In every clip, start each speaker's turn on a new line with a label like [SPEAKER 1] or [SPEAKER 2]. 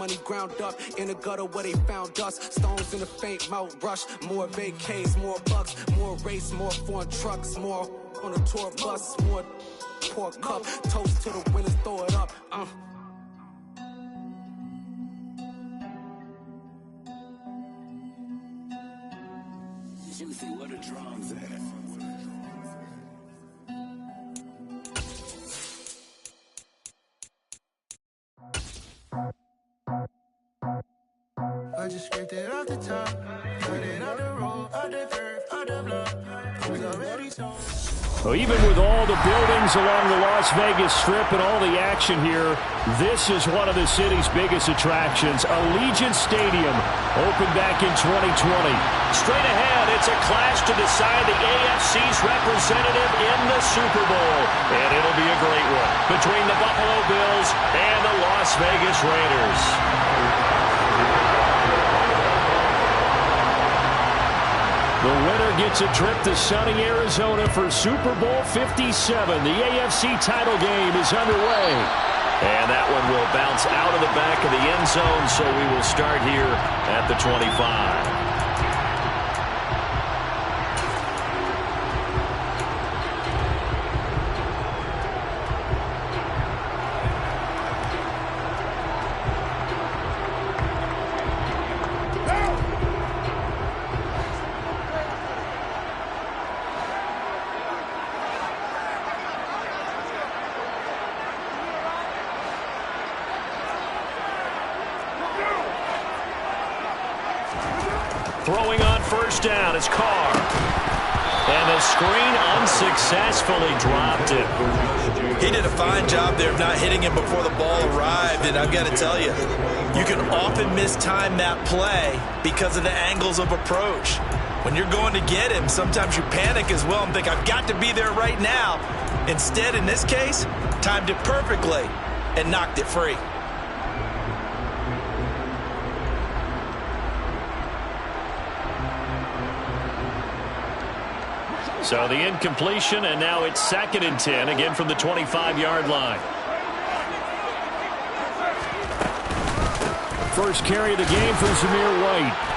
[SPEAKER 1] money ground up in the gutter where they found us. Stones in the faint mouth rush. More vacays, more bucks, more race, more foreign trucks, more on a tour bus, more pork cup. Toast to the winners, throw it up.
[SPEAKER 2] Juicy, where the drums at?
[SPEAKER 3] I just scraped it off the top, cut it out the road, out the curve, out the block. It was already so.
[SPEAKER 4] So even with all the buildings along the Las Vegas Strip and all the action here, this is one of the city's biggest attractions. Allegiant Stadium opened back in 2020. Straight ahead, it's a clash to decide the AFC's representative in the Super Bowl. And it'll be a great one between the Buffalo Bills and the Las Vegas Raiders. The winner gets a trip to sunny Arizona for Super Bowl 57. The AFC title game is underway. And that one will bounce out of the back of the end zone, so we will start here at the 25. Throwing on first down is Carr. And the screen unsuccessfully dropped it.
[SPEAKER 5] He did a fine job there of not hitting him before the ball arrived, and I've got to tell you, you can often mistime that play because of the angles of approach. When you're going to get him, sometimes you panic as well and think, I've got to be there right now. Instead, in this case, timed it perfectly and knocked it free.
[SPEAKER 4] So the incompletion, and now it's 2nd and 10, again from the 25-yard line. First carry of the game for Zamir White.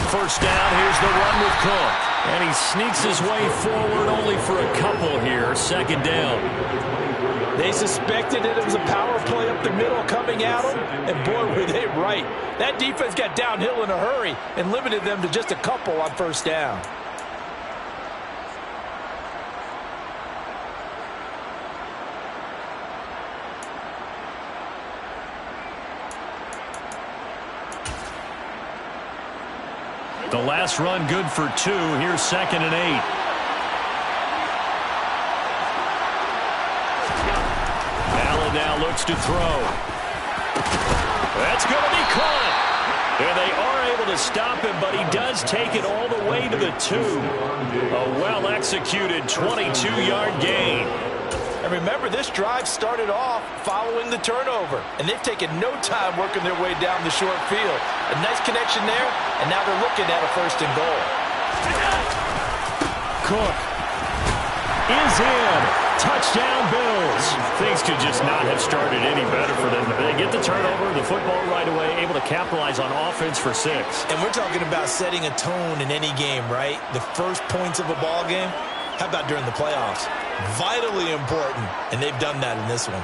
[SPEAKER 4] First down, here's the run with Cook. And he sneaks his way forward only for a couple here. 2nd down.
[SPEAKER 5] They suspected that it was a power play up the middle coming at them, and boy, were they right. That defense got downhill in a hurry and limited them to just a couple on first down.
[SPEAKER 4] The last run good for 2. Here's 2nd and 8. Allen now looks to throw. That's going to be caught. And they are able to stop him, but he does take it all the way to the 2. A well-executed 22-yard gain.
[SPEAKER 5] And remember, this drive started off following the turnover, and they've taken no time working their way down the short field. A nice connection there, and now they're looking at a 1st and goal.
[SPEAKER 4] Cook is in. Touchdown, Bills. Things could just not have started any better for them. They get the turnover, the football right away, able to capitalize on offense for 6.
[SPEAKER 5] And we're talking about setting a tone in any game, right? The first points of a ball game. How about during the playoffs? Vitally important, and they've done that in this one.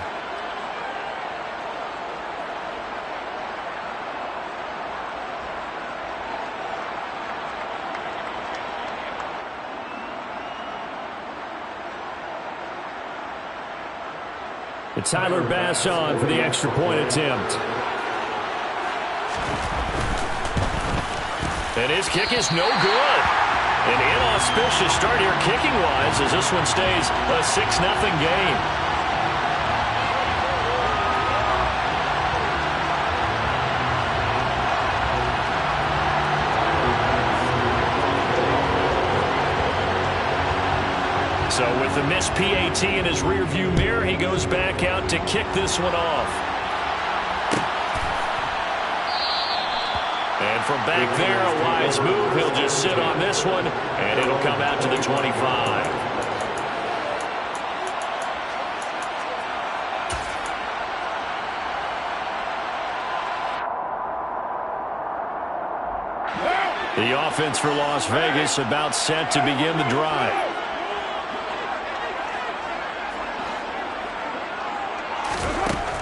[SPEAKER 4] And Tyler Bass on for the extra point attempt. And his kick is no good. An inauspicious start here kicking-wise as this one stays a 6-0 game. So with the missed PAT in his rearview mirror, he goes back out to kick this one off. And from back there, a wise move. He'll just sit on this one, and it'll come out to the 25. The offense for Las Vegas about set to begin the drive.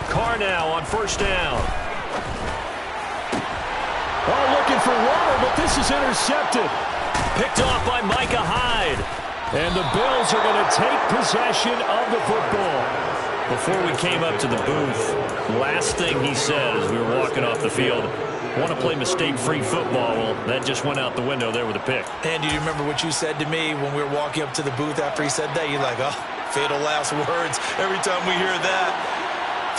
[SPEAKER 4] Carr now on first down. Oh, looking for water, but this is intercepted. Picked off by Micah Hyde. And the Bills are going to take possession of the football. Before we came up to the booth, last thing he said as we were walking off the field, want to play mistake-free football. Well, that just went out the window there with a pick.
[SPEAKER 5] And do you remember what you said to me when we were walking up to the booth after he said that? You're like, oh, fatal last words. Every time we hear that,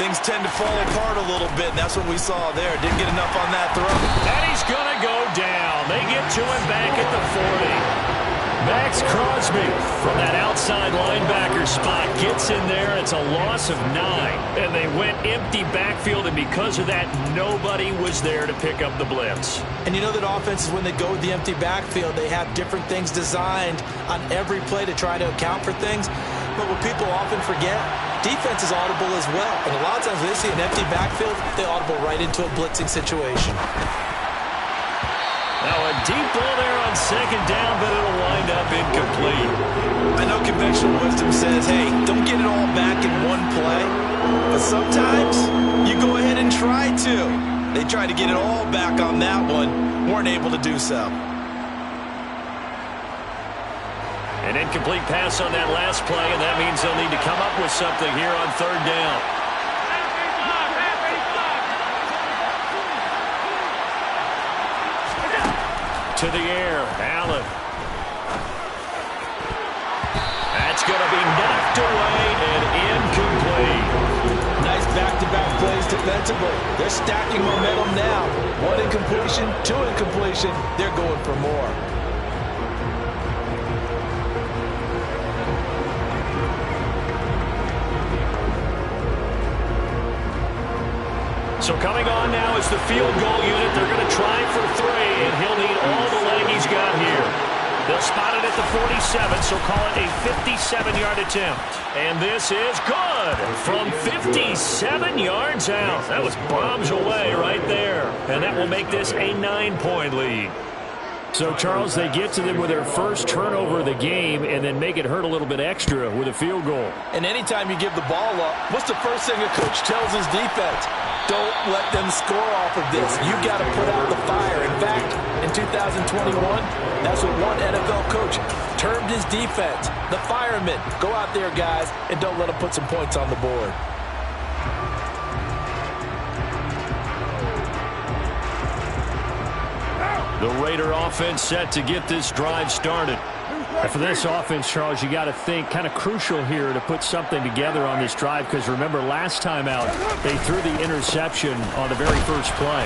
[SPEAKER 5] things tend to fall apart a little bit, and that's what we saw there. Didn't get enough on that throw.
[SPEAKER 4] And he's going to go down. They get to him back at the 40. Max Crosby from that outside linebacker spot gets in there. It's a loss of 9. And they went empty backfield, and because of that, nobody was there to pick up the blitz.
[SPEAKER 5] And you know that offenses, when they go with the empty backfield, they have different things designed on every play to try to account for things. But what people often forget, defense is audible as well. And a lot of times when they see an empty backfield, they audible right into a blitzing situation.
[SPEAKER 4] Now a deep ball there on second down, but it'll wind up incomplete.
[SPEAKER 5] I know conventional wisdom says, hey, don't get it all back in one play. But sometimes you go ahead and try to. They tried to get it all back on that one, weren't able to do so.
[SPEAKER 4] An incomplete pass on that last play, and that means they'll need to come up with something here on third down. To the air, Allen. That's going to be knocked away and incomplete.
[SPEAKER 5] Nice back-to-back plays defensively. They're stacking momentum now. 1 incompletion, 2 incompletion. They're going for more.
[SPEAKER 4] So coming on now is the field goal unit. They're going to try for 3, and he'll need all the leg he's got here. They'll spot it at the 47, so call it a 57-yard attempt. And this is good from 57 yards out. That was bombs away right there. And that will make this a 9-point lead. So, Charles, they get to them with their first turnover of the game and then make it hurt a little bit extra with a field goal.
[SPEAKER 5] And anytime you give the ball up, what's the first thing a coach tells his defense? Don't let them score off of this. You've got to put out the fire. In fact, in 2021, that's what one NFL coach termed his defense, the firemen. Go out there, guys, and don't let them put some points on the board.
[SPEAKER 4] The Raider offense set to get this drive started. And for this offense, Charles, you got to think kind of crucial here to put something together on this drive, because remember last time out they threw the interception on the very first play.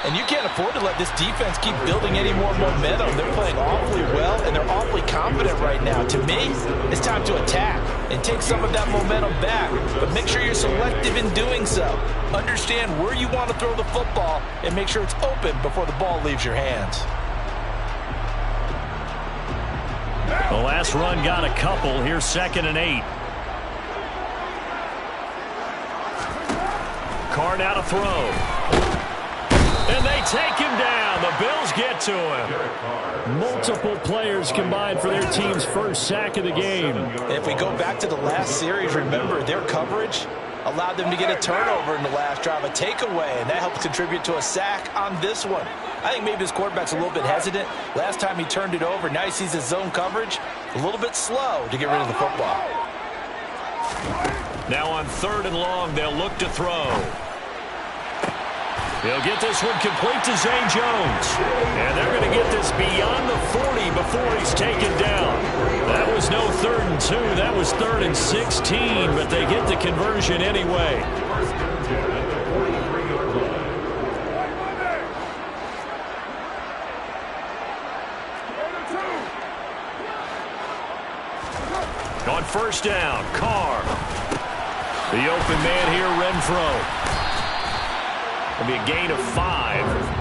[SPEAKER 5] And you can't afford to let this defense keep building any more momentum. They're playing awfully well, and they're awfully confident right now. To me, it's time to attack and take some of that momentum back. But make sure you're selective in doing so. Understand where you want to throw the football and make sure it's open before the ball leaves your hands.
[SPEAKER 4] The last run got a couple. Here's 2nd and 8. Carr now to throw. And they take him down. The Bills get to him. Multiple players combined for their team's first sack of the game.
[SPEAKER 5] If we go back to the last series, remember their coverage allowed them to get a turnover in the last drive, a takeaway, and that helped contribute to a sack on this one. I think maybe his quarterback's a little bit hesitant. Last time he turned it over, now he sees his zone coverage a little bit slow to get rid of the football.
[SPEAKER 4] Now on 3rd and long, they'll look to throw. He'll get this one complete to Zay Jones. And they're going to get this beyond the 40 before he's taken down. That was no 3rd and 2. That was 3rd and 16, but they get the conversion anyway. On 1st down, Carr. The open man here, Renfro. It'll be a gain of 5,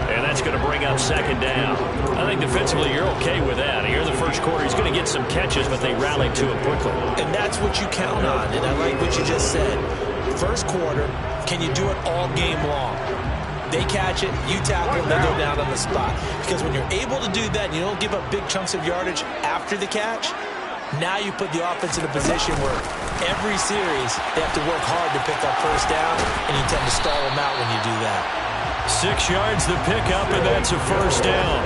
[SPEAKER 4] and that's going to bring up 2nd down. I think defensively you're okay with that. Here in the first quarter, he's going to get some catches, but they rallied to him quickly.
[SPEAKER 5] And that's what you count on, and I like what you just said. First quarter, can you do it all game long? They catch it, you tackle, they go down on the spot. Because when you're able to do that, and you don't give up big chunks of yardage after the catch, now you put the offense in a position where every series they have to work hard to pick up 1st down, and you tend to stall them out when you do that.
[SPEAKER 4] 6 yards the pickup, and that's a 1st down.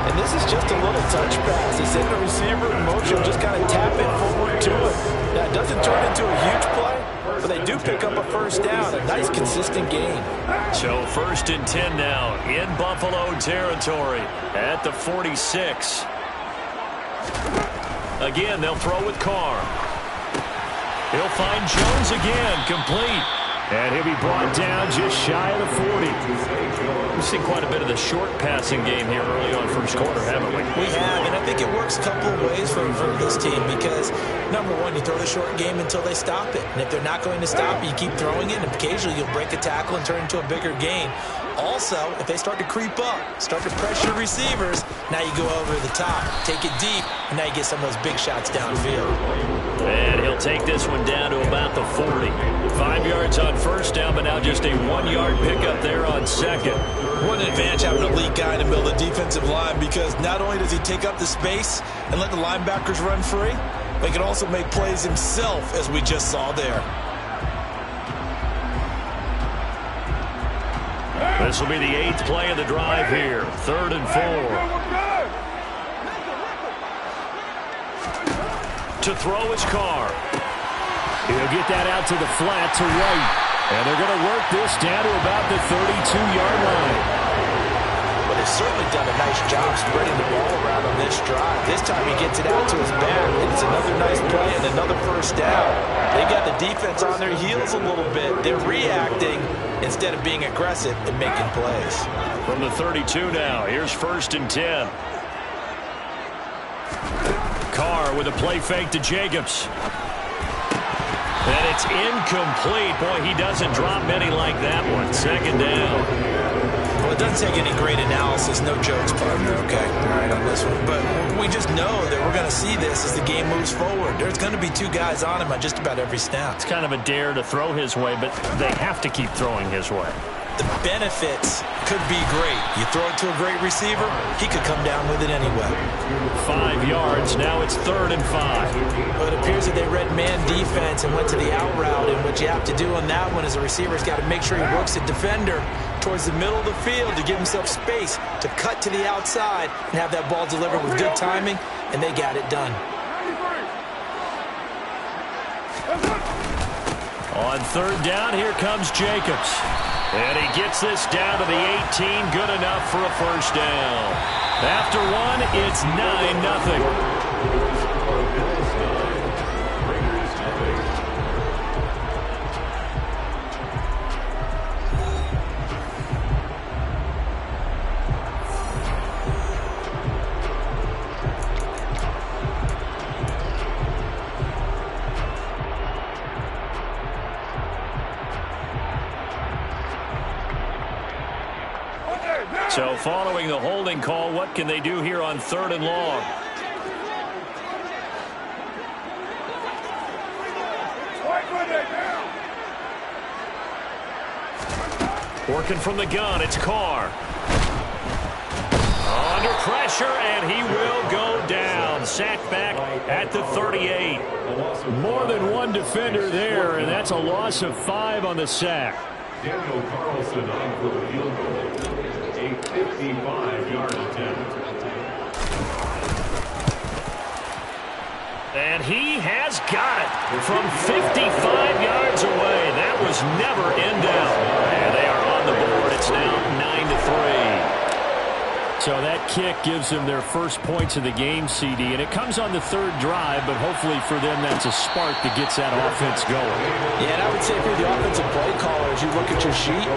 [SPEAKER 5] And this is just a little touch pass. They send the receiver in motion, just kind of tap it forward to it. Now, it doesn't turn into a huge play, but they do pick up a 1st down, a nice consistent gain.
[SPEAKER 4] So 1st and 10 now in Buffalo territory at the 46. Again, they'll throw with Carr. He'll find Jones again, complete. And he'll be brought down just shy of the 40. We've seen quite a bit of the short passing game here early on first quarter, haven't we?
[SPEAKER 5] We have, and I think it works a couple of ways for this team because, number one, you throw the short game until they stop it. And if they're not going to stop it, you keep throwing it, and occasionally you'll break a tackle and turn it into a bigger gain. Also, if they start to creep up, start to pressure receivers, now you go over the top, take it deep, and now you get some of those big shots downfield.
[SPEAKER 4] And he'll take this one down to about the 40. 5 yards on 1st down, but now just a 1-yard pickup there on 2nd.
[SPEAKER 5] What an advantage having a elite guy in the middle of the defensive line, because not only does he take up the space and let the linebackers run free, but he can also make plays himself, as we just saw there.
[SPEAKER 4] This will be the 8th play of the drive here. 3rd and 4. To throw is Carr. He'll get that out to the flat to right. And they're going to work this down to about the 32-yard line.
[SPEAKER 5] But they've certainly done a nice job spreading the ball around on this drive. This time he gets it out to his back, and it's another nice play and another 1st down. They got the defense on their heels a little bit. They're reacting instead of being aggressive and making plays.
[SPEAKER 4] From the 32 now, here's 1st and 10. Carr with a play fake to Jacobs. And it's incomplete. Boy, he doesn't drop many like that one. 2nd down.
[SPEAKER 5] Well, it doesn't take any great analysis. No jokes, partner, okay? All right, on this one. But we just know that we're going to see this as the game moves forward. There's going to be 2 guys on him on just about every snap.
[SPEAKER 4] It's kind of a dare to throw his way, but they have to keep throwing his way.
[SPEAKER 5] The benefits could be great. You throw it to a great receiver, he could come down with it anyway.
[SPEAKER 4] 5 yards. Now it's 3rd and 5.
[SPEAKER 5] But it appears that they read man defense and went to the out route, and what you have to do on that one is a receiver's got to make sure he works the defender towards the middle of the field to give himself space to cut to the outside and have that ball delivered with good timing, and they got it done.
[SPEAKER 4] On 3rd down, here comes Jacobs. And he gets this down to the 18, good enough for a 1st down. After one, it's 9-0. So following the holding call, what can they do here on 3rd and long? Working from the gun, it's Carr. Under pressure, and he will go down. Sacked back at the 38. More than one defender there, and that's a loss of 5 on the sack.
[SPEAKER 2] Daniel Carlson on for the field goal. A 55-yard attempt.
[SPEAKER 4] And he has got it from 55 yards away. That was never in doubt. And they are on the board it's now 9-3. So that kick gives them their first points of the game, CD, and it comes on the third drive, but hopefully for them that's a spark that gets that offense going.
[SPEAKER 5] Yeah, and I would say for the offensive play caller, as you look at your sheet,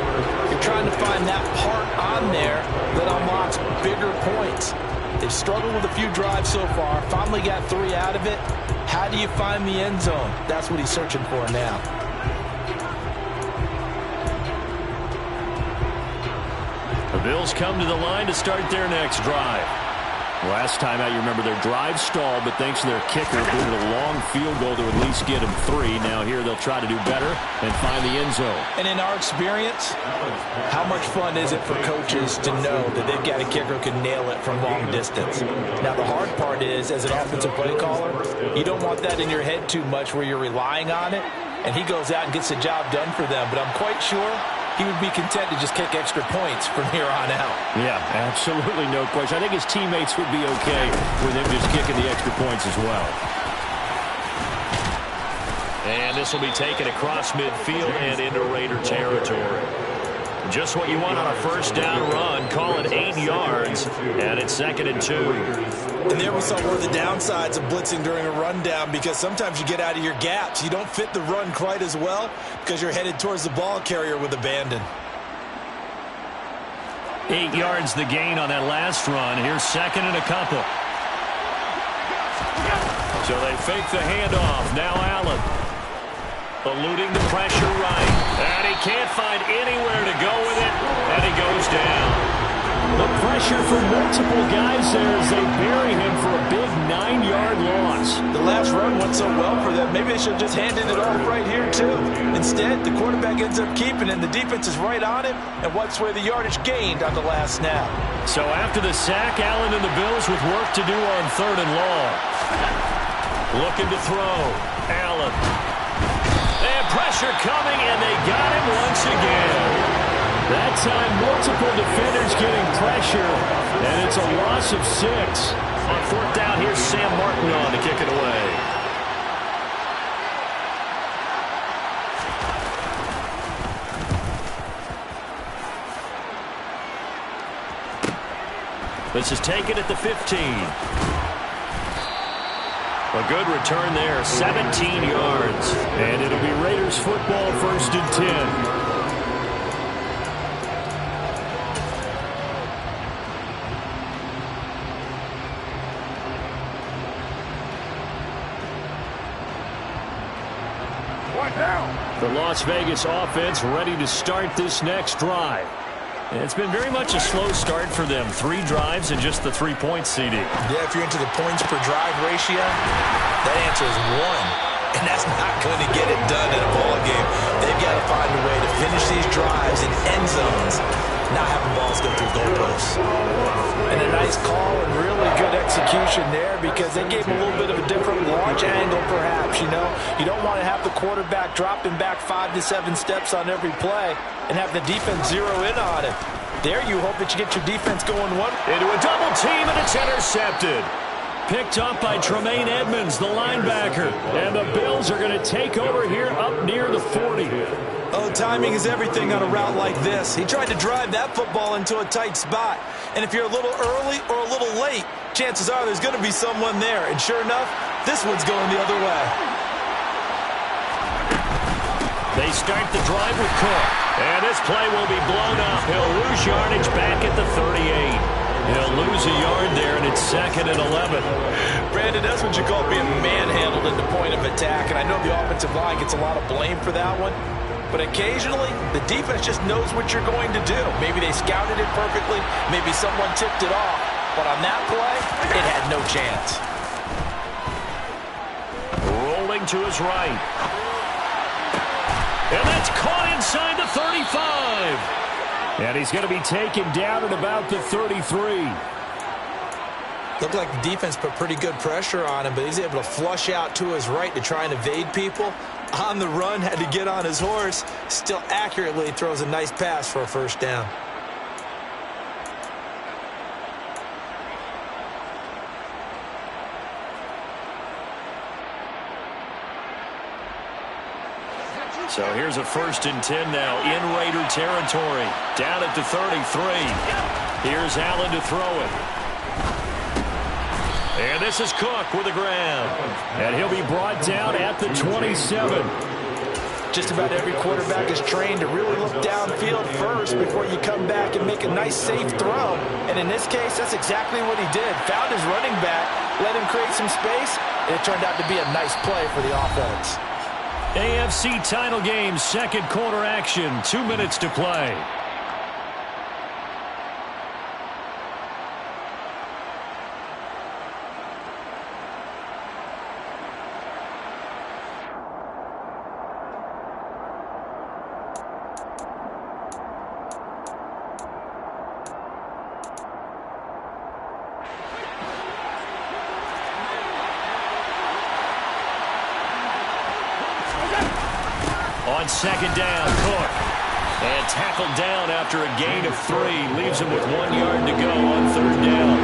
[SPEAKER 5] you're trying to find that part on there that unlocks bigger points. They've struggled with a few drives so far, finally got 3 out of it. How do you find the end zone? That's what he's searching for now.
[SPEAKER 4] The Bills come to the line to start their next drive. Last time out, you remember their drive stalled, but thanks to their kicker, booted a long field goal to at least get them 3. Now here they'll try to do better and find the end zone.
[SPEAKER 5] And in our experience, how much fun is it for coaches to know that they've got a kicker who can nail it from long distance? Now the hard part is, as an offensive play caller, you don't want that in your head too much where you're relying on it, and he goes out and gets the job done for them. But I'm quite sure he would be content to just kick extra points from here on out.
[SPEAKER 4] Yeah, absolutely no question. I think his teammates would be okay with him just kicking the extra points as well. And this will be taken across midfield and into Raider territory. Just what you want on a first down run. Call it 8 yards, and it's 2nd and 2.
[SPEAKER 5] And there we saw one of the downsides of blitzing during a rundown, because sometimes you get out of your gaps. You don't fit the run quite as well because you're headed towards the ball carrier with abandon.
[SPEAKER 4] 8 yards the gain on that last run. Here's 2nd and a couple. So they fake the handoff. Now Allen. Eluding the pressure right. And he can't find anywhere to go with it. And he goes down. The pressure from multiple guys there as they bury him for a big 9-yard loss.
[SPEAKER 5] The last run went so well for them. Maybe they should have just handed it off right here, too. Instead, the quarterback ends up keeping it, and the defense is right on him and wipes away the yardage gained on the last snap.
[SPEAKER 4] So after the sack, Allen and the Bills with work to do on 3rd and long. Looking to throw. Allen. And pressure coming, and they got him once again. That time, multiple defenders getting pressure, and it's a loss of 6. On 4th down, here's Sam Martin on to kick it away. This is taken at the 15. A good return there, 17 yards. And it'll be Raiders football, 1st and 10. The Las Vegas offense ready to start this next drive. And it's been very much a slow start for them. 3 drives and just the 3 points, CD.
[SPEAKER 5] Yeah, if you're into the points per drive ratio, that answer is 1. And that's not going to get it done in a ball game. They've got to find a way to finish these drives in end zones, not having balls go through goalposts. And a nice call and really good execution there, because they gave him a little bit of a different launch angle, perhaps. You know, you don't want to have the quarterback dropping back 5 to 7 steps on every play and have the defense zero in on it. There you hope that you get your defense going one.
[SPEAKER 4] Into a double team, and it's intercepted. Picked up by Tremaine Edmonds, the linebacker. And the Bills are going to take over here up near the 40.
[SPEAKER 5] Oh, timing is everything on a route like this. He tried to drive that football into a tight spot. And if you're a little early or a little late, chances are there's going to be someone there. And sure enough, this one's going the other way.
[SPEAKER 4] They start the drive with Cook. And this play will be blown up. He'll lose yardage back at the 38. He'll lose a yard there, and it's 2nd and 11.
[SPEAKER 5] Brandon, that's what you call being manhandled at the point of attack. And I know the offensive line gets a lot of blame for that one. But occasionally, the defense just knows what you're going to do. Maybe they scouted it perfectly. Maybe someone tipped it off. But on that play, it had no chance.
[SPEAKER 4] Rolling to his right. And that's caught inside the 35. And he's going to be taken down at about the 33.
[SPEAKER 5] Looked like the defense put pretty good pressure on him, but he's able to flush out to his right to try and evade people. On the run, had to get on his horse. Still accurately throws a nice pass for a first down.
[SPEAKER 4] So here's a 1st and 10 now in Raider territory. Down at the 33. Here's Allen to throw it. And this is Cook with the grab. And he'll be brought down at the 27.
[SPEAKER 5] Just about every quarterback is trained to really look downfield first before you come back and make a nice, safe throw. And in this case, that's exactly what he did. Found his running back, let him create some space, and it turned out to be a nice play for the offense.
[SPEAKER 4] AFC title game, 2nd quarter action, 2 minutes to play. On 2nd down, Cook. And tackled down after a gain of 3. Leaves him with 1 yard to go on 3rd down.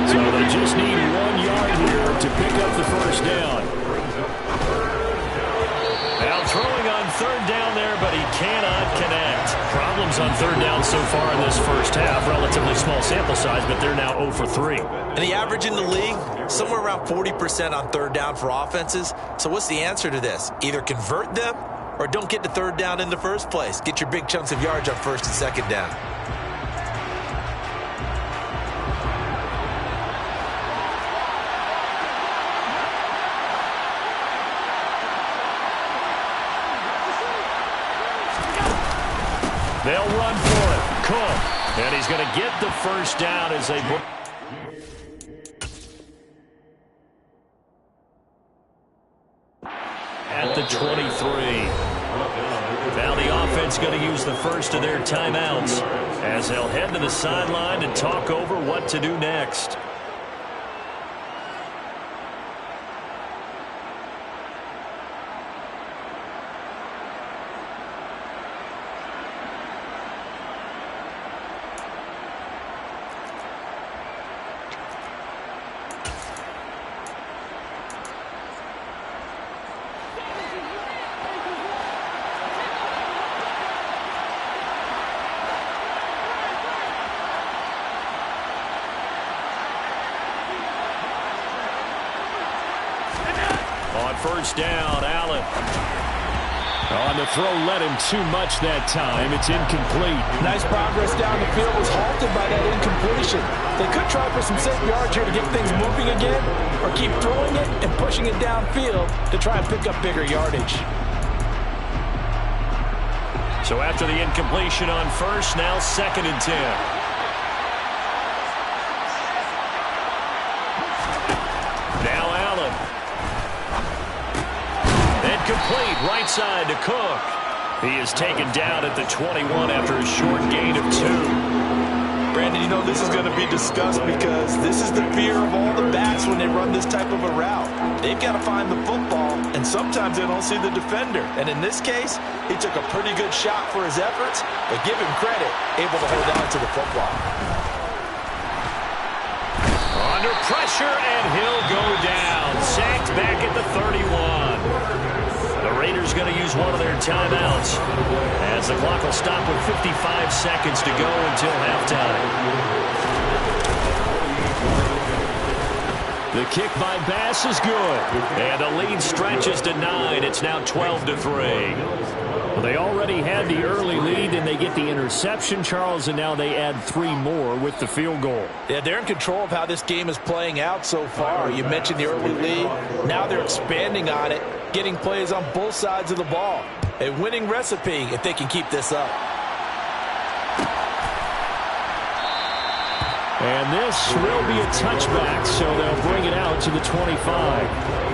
[SPEAKER 4] So they just need 1 yard here to pick up the 1st down. Now throwing on 3rd down there, but he cannot connect. Problems on 3rd down so far in this first half. Relatively small sample size, but they're now 0 for 3.
[SPEAKER 5] And the average in the league, somewhere around 40% on 3rd down for offenses. So what's the answer to this? Either convert them or don't get to 3rd down in the first place. Get your big chunks of yards on 1st and 2nd down.
[SPEAKER 4] They'll run for it. Cook. And he's going to get the 1st down as they... At the 23. Now the offense going to use the first of their timeouts as they'll head to the sideline and talk over what to do next. On 1st down, Allen. On the throw, led him too much that time. It's incomplete.
[SPEAKER 5] Nice progress down the field was halted by that incompletion. They could try for some safe yards here to get things moving again, or keep throwing it and pushing it downfield to try and pick up bigger yardage.
[SPEAKER 4] So after the incompletion on 1st, now 2nd and 10. Now Allen. And complete right side to Cook. He is taken down at the 21 after a short gain of 2.
[SPEAKER 5] Brandon, you know this is going to be discussed because this is the fear of all the backs when they run this type of a route. They've got to find the football, and sometimes they don't see the defender. And in this case, he took a pretty good shot for his efforts, but give him credit, able to hold on to the football.
[SPEAKER 4] Under pressure, and he'll go down. Sacked back at the 31. The Raiders going to use one of their timeouts as the clock will stop with 55 seconds to go until halftime. The kick by Bass is good, and the lead stretches to 9. It's now 12-3. Well, they already had the early lead, and they get the interception, Charles, and now they add 3 more with the field goal.
[SPEAKER 5] Yeah, they're in control of how this game is playing out so far. You mentioned the early lead. Now they're expanding on it, getting plays on both sides of the ball. A winning recipe if they can keep this up.
[SPEAKER 4] And this will be a touchback, so they'll bring it out to the 25.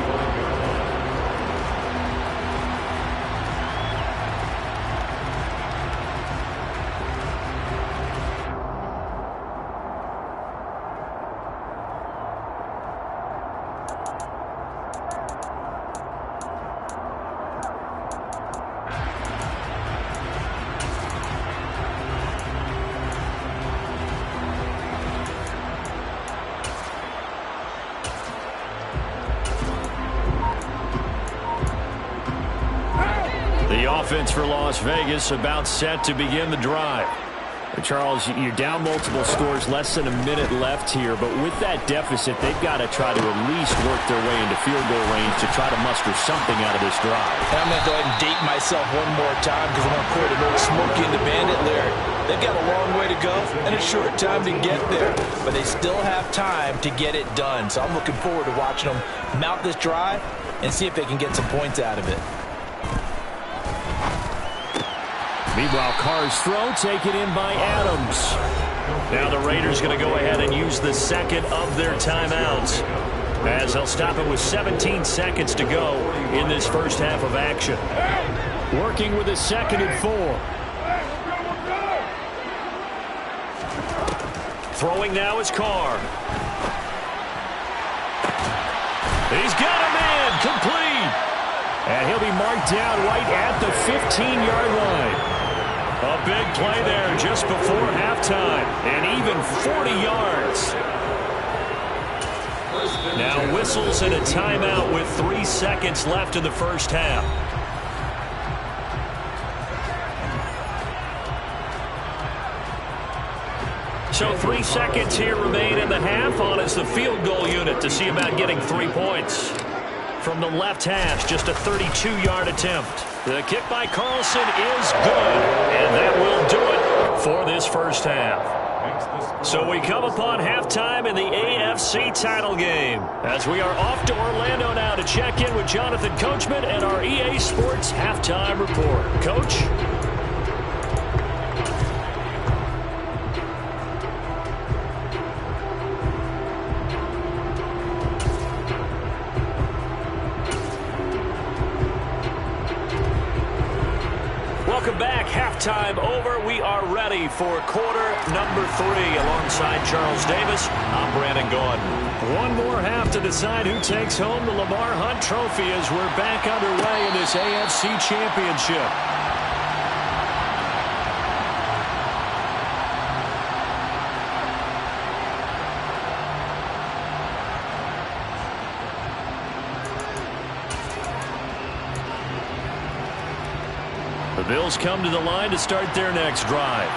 [SPEAKER 4] The offense for Las Vegas about set to begin the drive. Charles, you're down multiple scores, less than a minute left here, but with that deficit, they've got to try to at least work their way into field goal range to try to muster something out of this drive.
[SPEAKER 5] And I'm going to go ahead and date myself one more time because I'm going to quote an old Smokey and the Bandit lyric. They've got a long way to go and a short time to get there, but they still have time to get it done. So I'm looking forward to watching them mount this drive and see if they can get some points out of it.
[SPEAKER 4] Meanwhile, Carr's throw taken in by Adams. Now the Raiders going to go ahead and use the second of their timeouts, as they'll stop it with 17 seconds to go in this first half of action. Working with a 2nd and 4. Throwing now is Carr. He's got a man, complete. And he'll be marked down right at the 15-yard line. A big play there just before halftime, and even 40 yards. Now whistles and a timeout with 3 seconds left in the first half. So 3 seconds here remain in the half. On is the field goal unit to see about getting 3 points. From the left hash, just a 32-yard attempt. The kick by Carlson is good, and that will do it for this first half. So we come upon halftime in the AFC title game, as we are off to Orlando now to check in with Jonathan Coachman and our EA Sports halftime report. Coach? Welcome back. Halftime over. We are ready for quarter number 3. Alongside Charles Davis, I'm Brandon Gaudin. One more half to decide who takes home the Lamar Hunt Trophy as we're back underway in this AFC Championship. The Bills come to the line to start their next drive.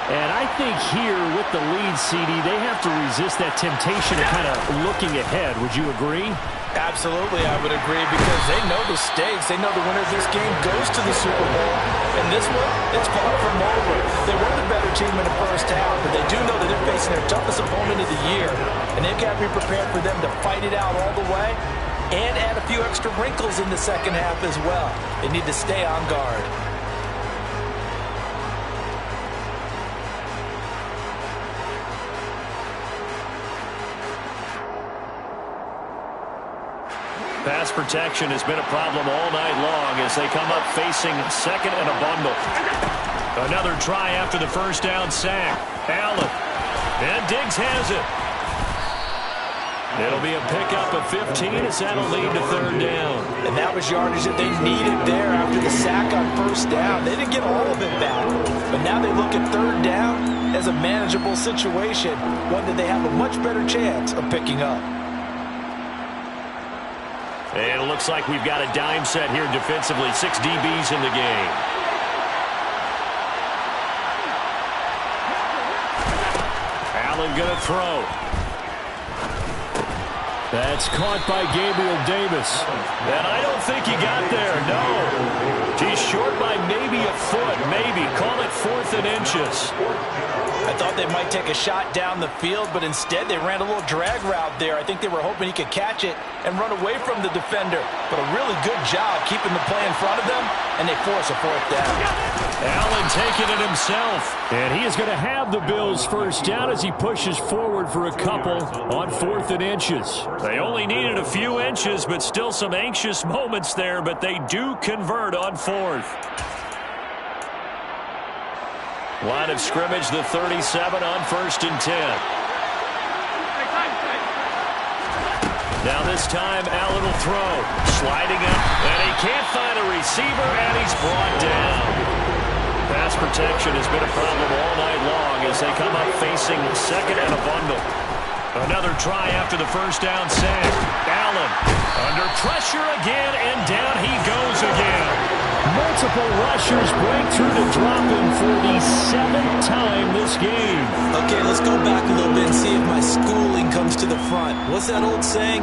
[SPEAKER 4] And I think here with the lead, CD, they have to resist that temptation of kind of looking ahead. Would you agree?
[SPEAKER 5] Absolutely, I would agree, because they know the stakes. They know the winner of this game goes to the Super Bowl. And this one, it's far from over. They were the better team in the first half, but they do know that they're facing their toughest opponent of the year. And they've got to be prepared for them to fight it out all the way and add a few extra wrinkles in the second half as well. They need to stay on guard.
[SPEAKER 4] Pass protection has been a problem all night long as they come up facing second and a bundle. Another try after the first down sack. Allen. And Diggs has it. It'll be a pickup of 15 as that'll lead to third down.
[SPEAKER 5] And that was yardage that they needed there after the sack on first down. They didn't get all of it back. But now they look at third down as a manageable situation, one that they have a much better chance of picking up.
[SPEAKER 4] And it looks like we've got a dime set here defensively. 6 DBs in the game. Allen going to throw. That's caught by Gabriel Davis. And I don't think he got there, no. He's short by maybe a foot, maybe. Call it 4th and inches.
[SPEAKER 5] I thought they might take a shot down the field, but instead they ran a little drag route there. I think they were hoping he could catch it and run away from the defender. But a really good job keeping the play in front of them, and they force a 4th down.
[SPEAKER 4] Allen taking it himself. And he is going to have the Bills first down as he pushes forward for a couple on 4th and inches. They only needed a few inches, but still some anxious moments there, but they do convert on 4th. Line of scrimmage, the 37 on 1st and 10. Now this time, Allen will throw. Sliding up, and he can't find a receiver, and he's brought down. Pass protection has been a problem all night long as they come up facing second and a bundle. Another try after the first down sack. Allen under pressure again, and down he goes again.
[SPEAKER 6] Multiple
[SPEAKER 4] Multiple rushers break through to drop him for the 7th time this game.
[SPEAKER 5] Okay, let's go back a little bit and see if my schooling comes to the front. What's that old saying?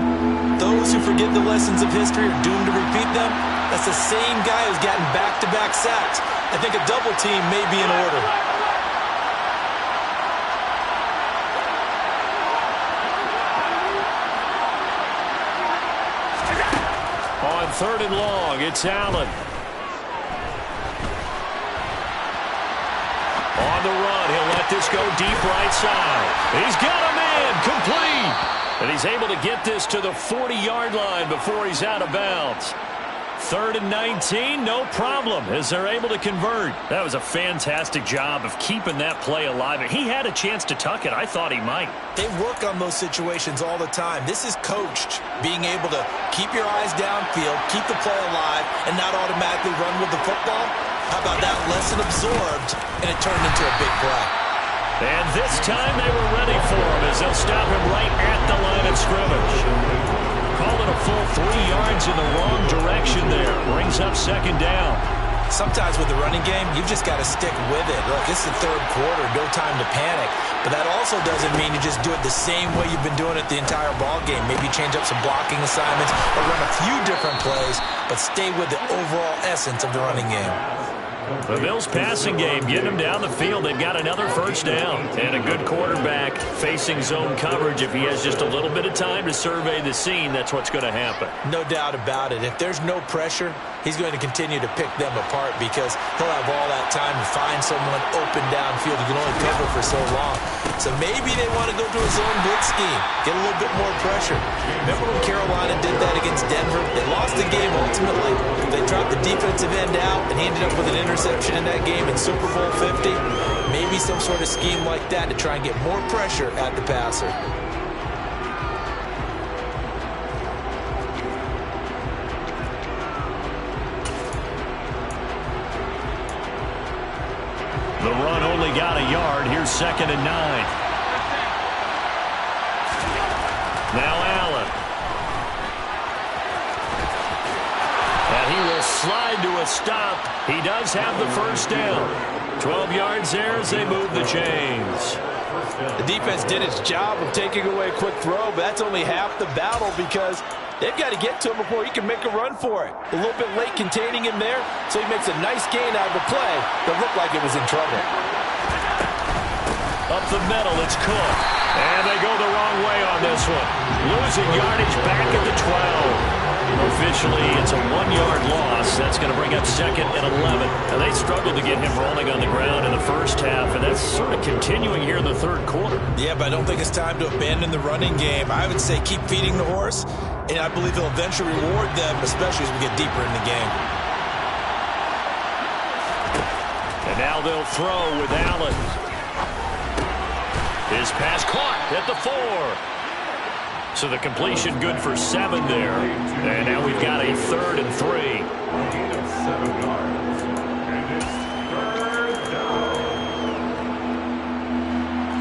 [SPEAKER 5] Those who forget the lessons of history are doomed to repeat them. That's the same guy who's gotten back-to-back sacks. I think a double team may be in order.
[SPEAKER 4] On 3rd and long, it's Allen. On the run, he'll let this go deep right side. He's got a man, complete. And he's able to get this to the 40-yard line before he's out of bounds. 3rd and 19, no problem, as they're able to convert. That was a fantastic job of keeping that play alive. He had a chance to tuck it. I thought he might.
[SPEAKER 5] They work on those situations all the time. This is coached, being able to keep your eyes downfield, keep the play alive, and not automatically run with the football. How about that lesson absorbed, and it turned into a big play.
[SPEAKER 4] And this time they were ready for him as they'll stop him right at the line of scrimmage. Call it a full 3 yards in the wrong direction there. Brings up 2nd down.
[SPEAKER 5] Sometimes with the running game, you've just got to stick with it. Look, this is the 3rd quarter, no time to panic. But that also doesn't mean you just do it the same way you've been doing it the entire ball game. Maybe change up some blocking assignments or run a few different plays, but stay with the overall essence of the running game.
[SPEAKER 4] The Bills' passing game, getting them down the field. They've got another 1st down. And a good quarterback facing zone coverage. If he has just a little bit of time to survey the scene, that's what's going to happen.
[SPEAKER 5] No doubt about it. If there's no pressure, he's going to continue to pick them apart because he'll have all that time to find someone open downfield. He can only cover for so long. So maybe they want to go to a zone blitz scheme, get a little bit more pressure. Remember when Carolina did that against Denver? They lost the game ultimately. They dropped the defensive end out, and he ended up with an interception in that game in Super Bowl 50. Maybe some sort of scheme like that to try and get more pressure at the passer.
[SPEAKER 4] The run only got a yard. Here's 2nd and 9. Now Allen. And he will slide to a stop. He does have the 1st down. 12 yards there as they move the chains.
[SPEAKER 6] The defense did its job of taking away a quick throw, but that's only half the battle because they've got to get to him before he can make a run for it. A little bit late containing him there, so he makes a nice gain out of the play that looked like it was in trouble.
[SPEAKER 4] Up the middle, it's Cook. And they go the wrong way on this one. Losing yardage back at the 12. Officially, it's a 1-yard loss. That's going to bring up 2nd and 11. And they struggled to get him rolling on the ground in the 1st half, and that's sort of continuing here in the 3rd quarter.
[SPEAKER 5] Yeah, but I don't think it's time to abandon the running game. I would say keep feeding the horse, and I believe he'll eventually reward them, especially as we get deeper in the game.
[SPEAKER 4] And now they'll throw with Allen. His pass caught at the 4. So the completion good for 7 there. And now we've got a 3rd and 3.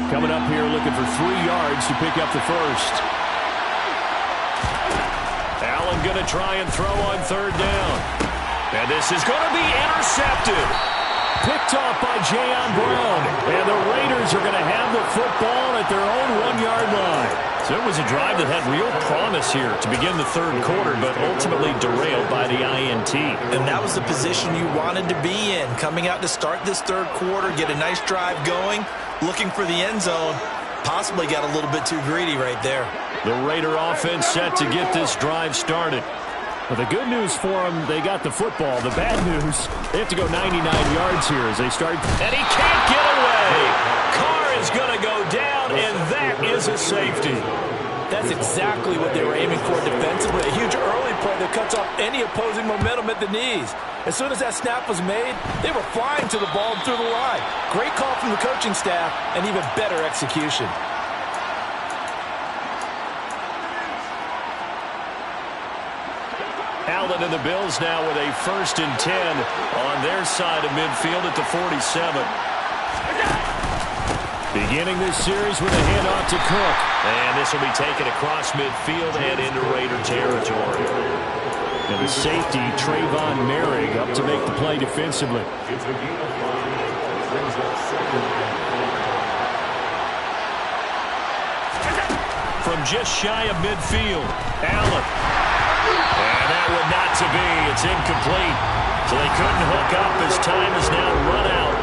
[SPEAKER 4] Coming up here looking for 3 yards to pick up the 1st. Allen going to try and throw on 3rd down. And this is going to be intercepted. Picked off by Jayon Brown. And the Raiders are going to have the football at their own 1-yard line. So it was a drive that had real promise here to begin the 3rd quarter, but ultimately derailed by the INT.
[SPEAKER 5] And that was the position you wanted to be in. Coming out to start this 3rd quarter, get a nice drive going, looking for the end zone. Possibly got a little bit too greedy right there.
[SPEAKER 4] The Raider offense set to get this drive started. Well, the good news for them, they got the football. The bad news, they have to go 99 yards here as they start. And he can't get away. Carr is going to go down, and that is a safety.
[SPEAKER 6] That's exactly what they were aiming for defensively. A huge early play that cuts off any opposing momentum at the knees. As soon as that snap was made, they were flying to the ball and through the line. Great call from the coaching staff and even better execution.
[SPEAKER 4] Allen and the Bills now with a 1st and 10 on their side of midfield at the 47. Beginning this series with a handoff to Cook. And this will be taken across midfield and into Raider territory. And the safety, Trayvon Merrick, up to make the play defensively.
[SPEAKER 2] It's a gain of 5. Brings up 2nd and 5.
[SPEAKER 4] From just shy of midfield, Allen. And that would not to be. It's incomplete. So they couldn't hook up as time is now run out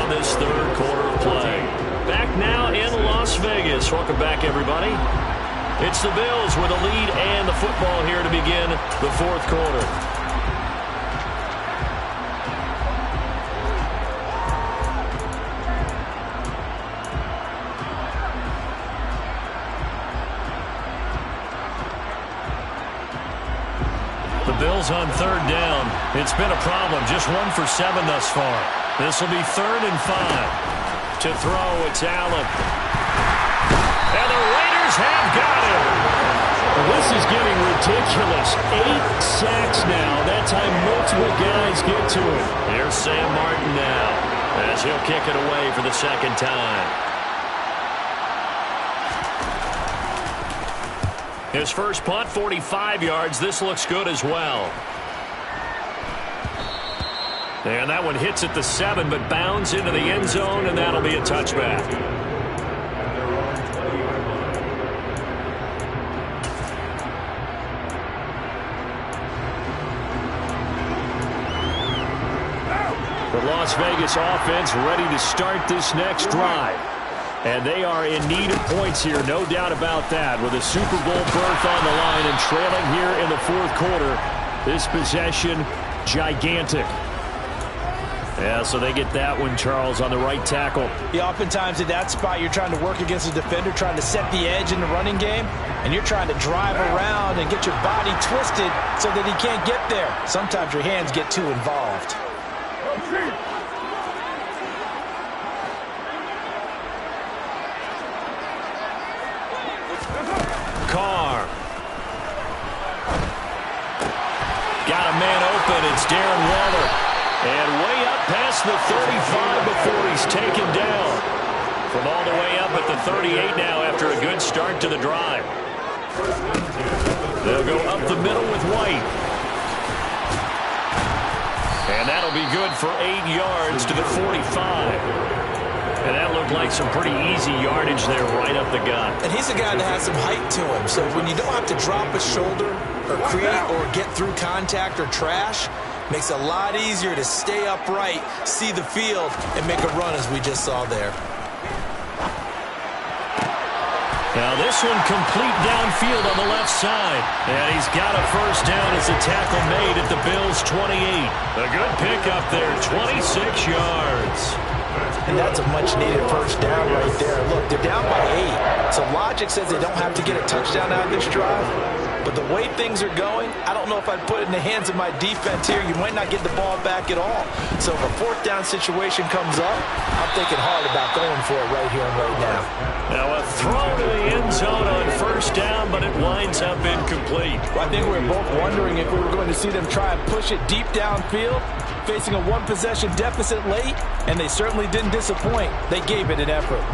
[SPEAKER 4] on this third quarter of play. Back now in Las Vegas. Welcome back, everybody. It's the Bills with a lead and the football here to begin the fourth quarter. The Bills on third down. It's been a problem. Just 1 for 7 thus far. This will be 3rd and 5. To throw, it's Allen. And the Raiders have got him. Well, this is getting ridiculous. 8 sacks now. That time multiple guys get to it. Here's Sam Martin now as he'll kick it away for the second time. His first punt, 45 yards. This looks good as well. And that one hits at the 7, but bounds into the end zone, and that'll be a touchback. The Las Vegas offense ready to start this next drive. And they are in need of points here, no doubt about that. With a Super Bowl berth on the line and trailing here in the fourth quarter, this possession, gigantic. Yeah, so they get that one, Charles, on the right tackle.
[SPEAKER 6] Yeah, oftentimes in that spot, you're trying to work against a defender, trying to set the edge in the running game, and you're trying to drive around and get your body twisted so that he can't get there. Sometimes your hands get too involved.
[SPEAKER 4] Carr. Got a man open. It's Darren Waller. And way up past the 35 before he's taken down. From all the way up at the 38 now after a good start to the drive. They'll go up the middle with White. And that'll be good for 8 yards to the 45. And that looked like some pretty easy yardage there right up the gut.
[SPEAKER 6] And he's a guy that has some height to him. So when you don't have to drop a shoulder or create or get through contact or trash, makes it a lot easier to stay upright, see the field, and make a run as we just saw there.
[SPEAKER 4] Now this one complete downfield on the left side. And he's got a first down as a tackle made at the Bills' 28. A good pickup there, 26 yards.
[SPEAKER 6] And that's a much-needed first down right there. Look, they're down by 8. So logic says they don't have to get a touchdown out of this drive. But the way things are going, I don't know if I'd put it in the hands of my defense here. You might not get the ball back at all. So if a fourth down situation comes up, I'm thinking hard about going for it right here and right now.
[SPEAKER 4] Now a throw to the end zone on first down, but it winds up incomplete.
[SPEAKER 6] Well, I think we were both wondering if we were going to see them try and push it deep downfield, facing a one-possession deficit late, and they certainly didn't disappoint. They gave it an effort.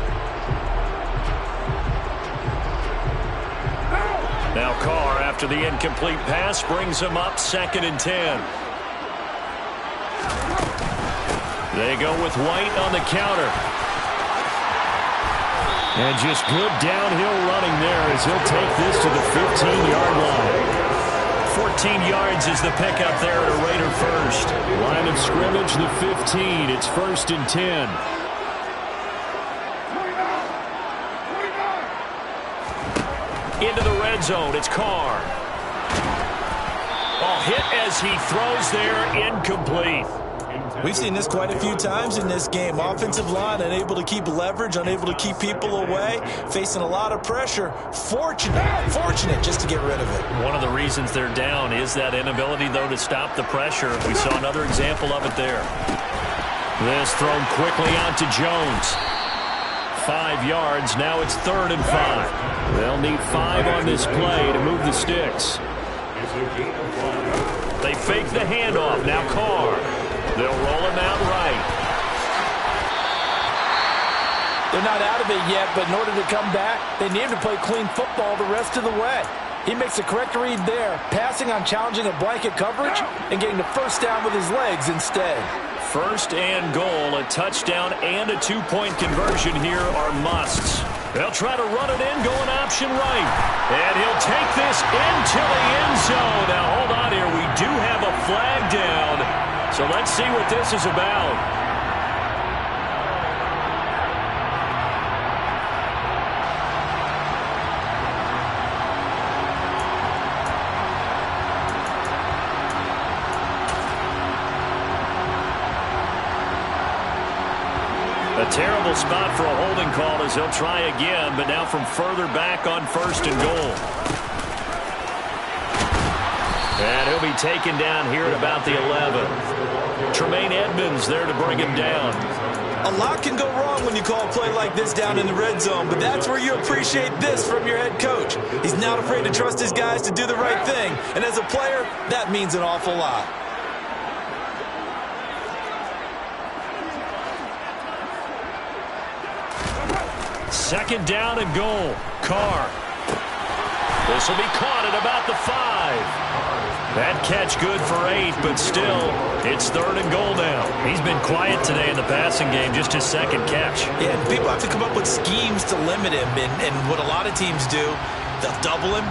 [SPEAKER 4] Now Carr, after the incomplete pass, brings him up 2nd and 10. They go with White on the counter. And just good downhill running there as he'll take this to the 15-yard line. 14 yards is the pickup there at a Raider first. Line of scrimmage, the 15. It's 1st and 10. Into the red zone, it's Carr. Ball hit as he throws there, incomplete.
[SPEAKER 6] We've seen this quite a few times in this game. Offensive line unable to keep leverage, unable to keep people away, facing a lot of pressure. Fortunate just to get rid of it.
[SPEAKER 4] One of the reasons they're down is that inability, though, to stop the pressure. We saw another example of it there. This thrown quickly out to Jones. 5 yards, now it's 3rd and 5. They'll need 5 on this play to move the sticks. They fake the handoff, now Carr. They'll roll him out right.
[SPEAKER 6] They're not out of it yet, but in order to come back, they need to play clean football the rest of the way. He makes the correct read there, passing on challenging a blanket coverage and getting the first down with his legs instead.
[SPEAKER 4] First and goal, a touchdown and a two-point conversion here are musts. They'll try to run it in, going option right. And he'll take this into the end zone. Now, hold on here. We do have a flag down. So let's see what this is about. A terrible spot for a holding call as he'll try again, but now from further back on first and goal. And he'll be taken down here at about the 11. Tremaine Edmonds there to bring him down.
[SPEAKER 5] A lot can go wrong when you call a play like this down in the red zone, but that's where you appreciate this from your head coach. He's not afraid to trust his guys to do the right thing, and as a player, that means an awful lot.
[SPEAKER 4] Second down and goal. Carr. This will be caught at about the 5. That catch good for 8, but still, it's third and goal now. He's been quiet today in the passing game, just his second catch.
[SPEAKER 5] Yeah, and people have to come up with schemes to limit him, and what a lot of teams do, they'll double him,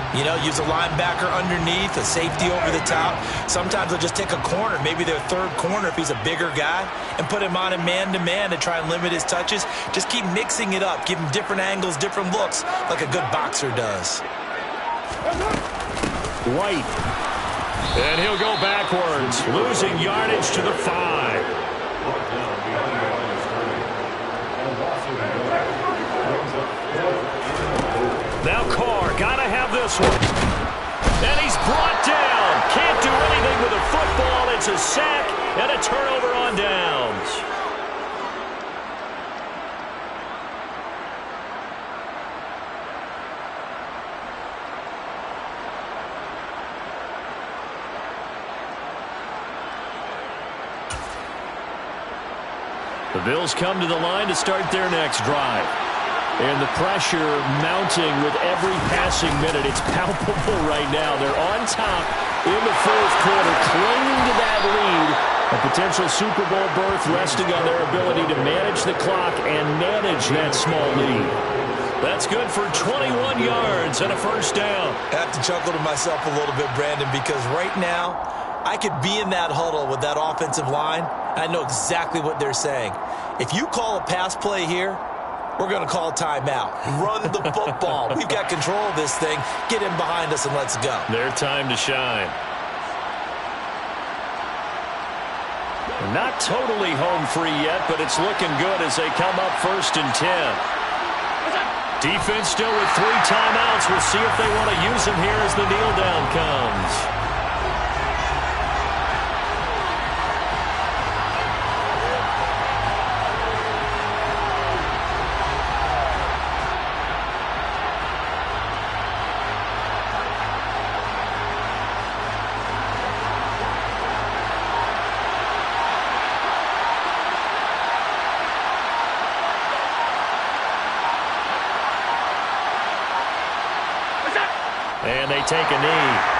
[SPEAKER 5] use a linebacker underneath, a safety over the top. Sometimes they'll just take a corner, maybe their third corner if he's a bigger guy, and put him on a man-to-man to try and limit his touches. Just keep mixing it up, give him different angles, different looks, like a good boxer does.
[SPEAKER 4] White. And he'll go backwards, losing yardage to the 5. Now Carr, gotta have this one. And he's brought down. Can't do anything with a football. It's a sack and a turnover on downs. The Bills come to the line to start their next drive. And the pressure mounting with every passing minute. It's palpable right now. They're on top in the fourth quarter, clinging to that lead. A potential Super Bowl berth resting on their ability to manage the clock and manage that small lead. That's good for 21 yards and a first down.
[SPEAKER 5] I have to chuckle to myself a little bit, Brandon, because right now I could be in that huddle with that offensive line. I know exactly what they're saying. If you call a pass play here, we're going to call timeout. Run the football. We've got control of this thing. Get in behind us and let's go.
[SPEAKER 4] Their time to shine. Not totally home free yet, but it's looking good as they come up first and 10. Defense still with 3 timeouts. We'll see if they want to use them here as the kneel down comes. And they take a knee.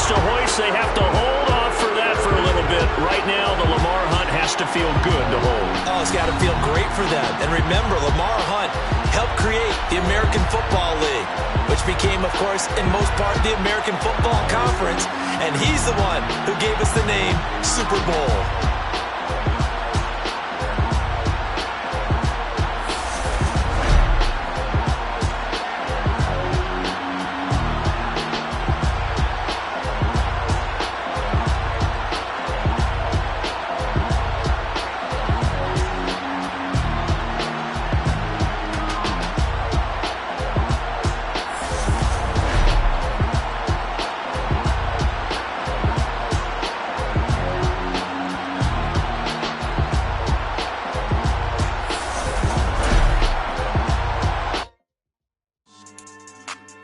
[SPEAKER 4] To hoist, they have to hold off for that for a little bit. Right now, the Lamar Hunt has to feel good to hold.
[SPEAKER 5] Oh, it's got to feel great for them. And remember, Lamar Hunt helped create the American Football League, which became, of course, in most part, the American Football Conference. And he's the one who gave us the name Super Bowl.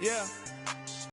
[SPEAKER 5] Yeah.